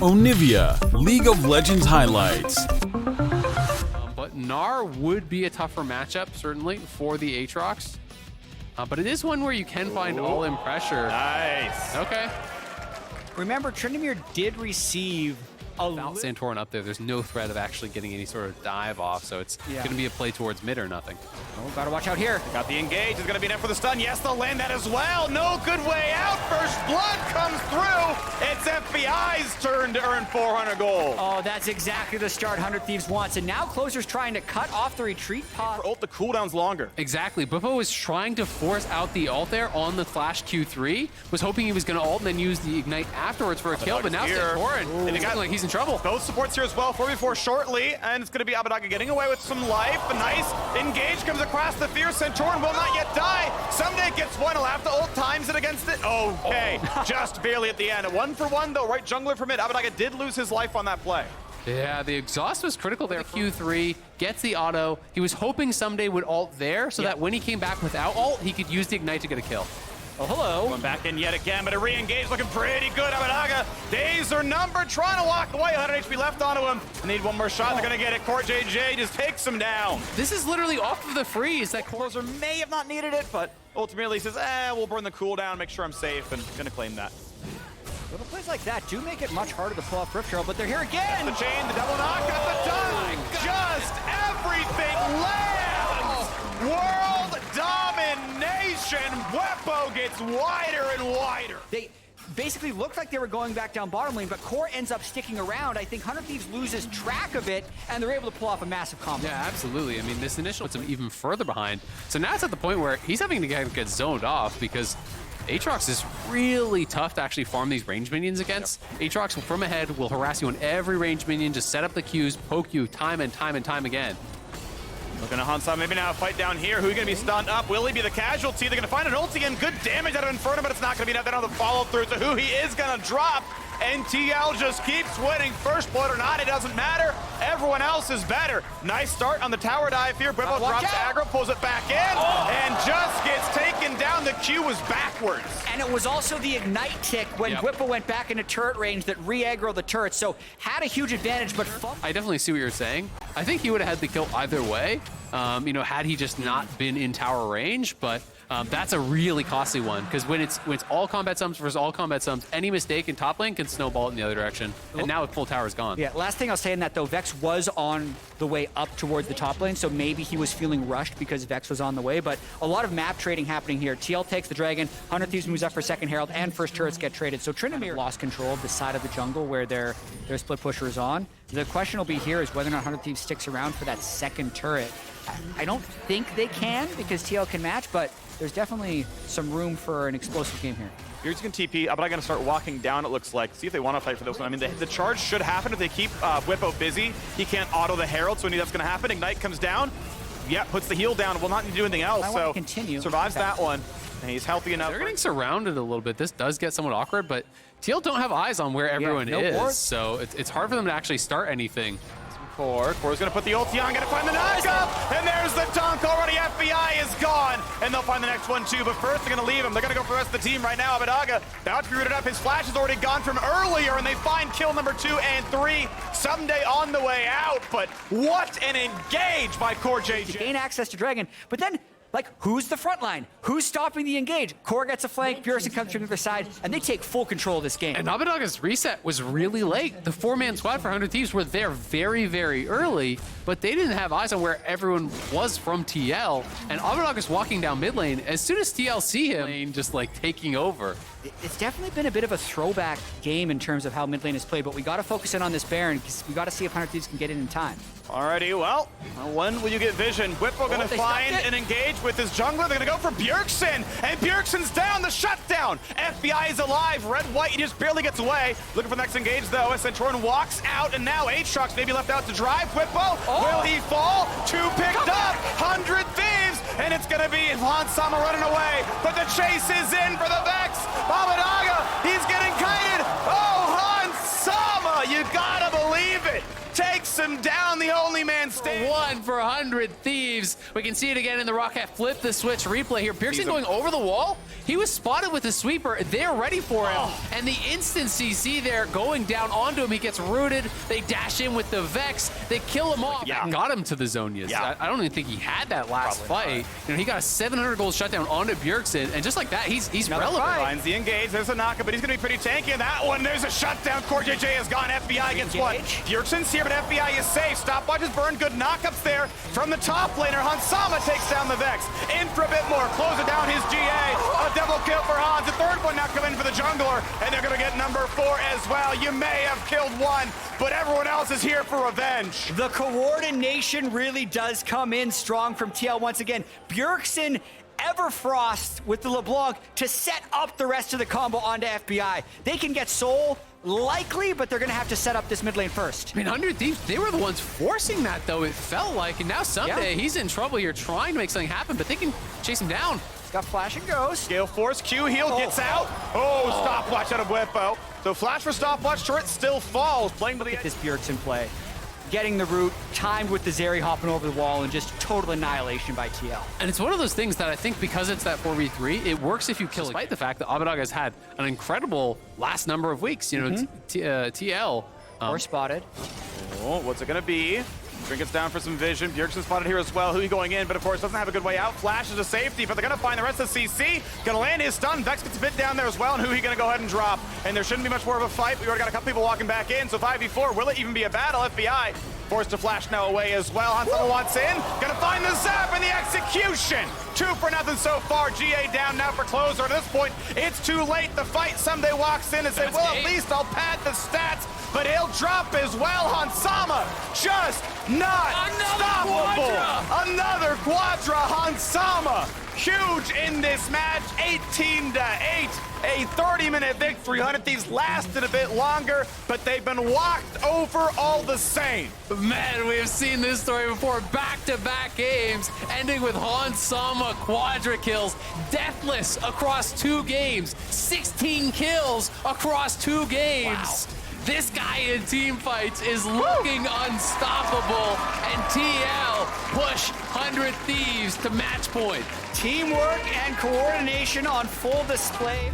Onivia, League of Legends highlights. But Gnar would be a tougher matchup, certainly, for the Aatrox. But it is one where you can find all-in pressure. Nice. Okay. Remember, Tryndamere did receive Without Santorin up there, there's no threat of actually getting any sort of dive off, so it's going to be a play towards mid or nothing. Oh, gotta watch out here. Got the engage. Is going to be enough for the stun. Yes, they'll land that as well. No good way out. First blood comes through. It's FBI's turn to earn 400 gold. Oh, that's exactly the start 100 Thieves wants. And now Closer's trying to cut off the retreat pod. For ult, the cooldown's longer. Exactly. Bwipo was trying to force out the ult there on the flash Q3. Was hoping he was going to ult and then use the ignite afterwards for a kill, but now Santorin, it's looking like he's in trouble. Both supports here as well. 4v4 shortly, and it's going to be Abbedagge getting away with some life. A nice engage comes across the fear. Santorin will not yet die. Someday gets one. He'll have to ult times it against it. Okay, just barely at the end. A 1-for-1 though, right jungler for mid. Abbedagge did lose his life on that play. Yeah, the exhaust was critical there. Q3 gets the auto. He was hoping Someday would ult there so that when he came back without ult, he could use the ignite to get a kill. Oh, hello. Going back in yet again, but a re-engage looking pretty good. Abbedagge, days are numbered, trying to walk away. 100 HP left onto him. Need one more shot. They're going to get it. Core JJ just takes him down. This is literally off of the freeze. That Closer may have not needed it, but ultimately he says, we'll burn the cooldown, make sure I'm safe, and going to claim that. Little plays like that do make it much harder to pull off Rift Trail, but they're here again. The chain, the double knock, got the done. Just everything lands. World domination. Bwipo gets wider and wider. They basically looked like they were going back down bottom lane, but Core ends up sticking around. I think 100 Thieves loses track of it, and they're able to pull off a massive combo. Yeah, absolutely. I mean, this initial puts him even further behind. So now it's at the point where he's having to get zoned off because Aatrox is really tough to actually farm these range minions against. Aatrox from ahead will harass you on every range minion, just set up the Qs, poke you time and time and time again. Looking to hunt some, maybe now a fight down here. Who's going to be stunned up? Will he be the casualty? They're going to find an ulti and good damage out of Inferno, but it's not going to be enough. They don't have the follow through to who he is going to drop. And TL just keeps winning. First blood or not, it doesn't matter. Everyone else is better. Nice start on the tower dive here. Bwipo drops aggro, pulls it back in, and just gets taken down. The Q was backwards. And it was also the ignite tick when Bwipo went back into turret range that re-aggroed the turret, so had a huge advantage, but I definitely see what you're saying. I think he would have had the kill either way, you know, had he just not been in tower range, but that's a really costly one, because when it's all combat sums versus all combat sums, any mistake in top lane can snowball it in the other direction, and now full tower is gone. Yeah, last thing I'll say in that though, Vex was on the way up towards the top lane, so maybe he was feeling rushed because Vex was on the way, but a lot of map trading happening here. TL takes the dragon, 100 Thieves moves up for second herald, and first turrets get traded. So Tryndamere lost control of the side of the jungle where their split pusher is on. The question will be here is whether or not 100 Thieves sticks around for that second turret. I don't think they can because TL can match, but there's definitely some room for an explosive game here. Here's going to TP. I'm going to start walking down, it looks like. See if they want to fight for this one. I mean, the charge should happen if they keep Bwipo busy. He can't auto the Herald, so we knew that's going to happen. Ignite comes down. Yeah, puts the heal down. Will not need to do anything else. So continue. Survives that one. And he's healthy enough. They're getting surrounded a little bit. This does get somewhat awkward, but TL don't have eyes on where everyone is, so it's hard for them to actually start anything. Core's going to put the ulti on, going to find the knockup, and there's the dunk already. FBI is gone, and they'll find the next one too, but first they're going to leave him. They're going to go for the rest of the team right now. Abbedagge about to be rooted up. His flash is already gone from earlier, and they find kill number 2 and 3. Someday on the way out, but what an engage by Core JJ. To gain access to Dragon, but then like, who's the front line? Who's stopping the engage? Core gets a flank, Purison comes from the other side, and they take full control of this game. And Abbedagge's reset was really late. The 4-man squad for 100 Thieves were there very, very early, but they didn't have eyes on where everyone was from TL. And Abbedagge's walking down mid lane. As soon as TL see him, just like taking over. It's definitely been a bit of a throwback game in terms of how mid lane is played, but we got to focus in on this Baron because we got to see if 100 Thieves can get it in time. Alrighty, well, when will you get vision? Bwipo going to find and engage with his jungler. They're going to go for Bjergsen, and Bjergsen's down, the shutdown. FBI is alive, red-white, he just barely gets away. Looking for the next engage, though, as Santorin walks out, and now Aatrox maybe left out to drive. Bwipo, will he fall? 2 picked up, 100 Thieves, and it's going to be Hansama running away, but the chase is in for the Vex. Abbedagge, he's getting kited. Oh, Hansama, you gotta believe it. Takes him down. the only man standing. 1 for 100 Thieves. We can see it again in the Rocket flip the switch replay here. Bjergsen going over the wall. He was spotted with the sweeper. They're ready for him. And the instant CC there going down onto him. He gets rooted. They dash in with the Vex. They kill him off. Yeah. Got him to the Zonias. Yeah. I don't even think he had that last Probably fight. You know, he got a 700 gold shutdown onto Bjergsen. And just like that, he's relevant. Finds the engage. There's a knocker, but he's going to be pretty tanky in that one. There's a shutdown. Core JJ has gone. FBI gets one. Bjergsen's here, but FBI is safe. Stopwatch is burned. Good knockups there from the top laner. Hansama takes down the Vex. In for a bit more. Close it down his GA. A double kill for Hans. The third one now coming for the jungler, and they're going to get number 4 as well. You may have killed one, but everyone else is here for revenge. The coordination really does come in strong from TL once again. Bjergsen, Everfrost with the LeBlanc to set up the rest of the combo onto FBI. They can get Soul, likely, but they're going to have to set up this mid lane first. I mean, 100 Thieves, they were the ones forcing that, though, it felt like. And now Someday, he's in trouble here trying to make something happen, but they can chase him down. He's got Flash and Ghost. Gale Force, Q heal gets out. Stopwatch out of Whippo. So flash for Stopwatch, turret still falls. Playing with the This Bjergsen play. Getting the root, timed with the Zeri hopping over the wall, and just total annihilation by TL. And it's one of those things that I think because it's that 4v3, it works if you kill it. Despite the fact that Abadag has had an incredible last number of weeks. You know, TL. Or spotted. Oh, what's it going to be? Trinket's down for some vision. Bjergsen spotted here as well. Who going in, but of course doesn't have a good way out. Flash is a safety, but they're going to find the rest of CC. Going to land his stun. Vex gets a bit down there as well, and who he going to go ahead and drop. And there shouldn't be much more of a fight. We already got a couple people walking back in, so 5v4. Will it even be a battle? FBI forced to flash now away as well. Hansama wants in. Going to find the zap and the execution. 2 for nothing so far. GA down now for closer. At this point, it's too late. The fight Someday walks in and says, well, at least I'll pad the stats. But he'll drop as well. Hansama just not stoppable. Another Quadra. Hansama huge in this match. 18-8. A 30-minute victory. 100 Thieves lasted a bit longer, but they've been walked over all the same. Man, we have seen this story before. Back-to-back games, ending with Hansama quadra kills. Deathless across 2 games. 16 kills across 2 games. Wow. This guy in team fights is looking unstoppable, and TL push 100 Thieves to match point. Teamwork and coordination on full display.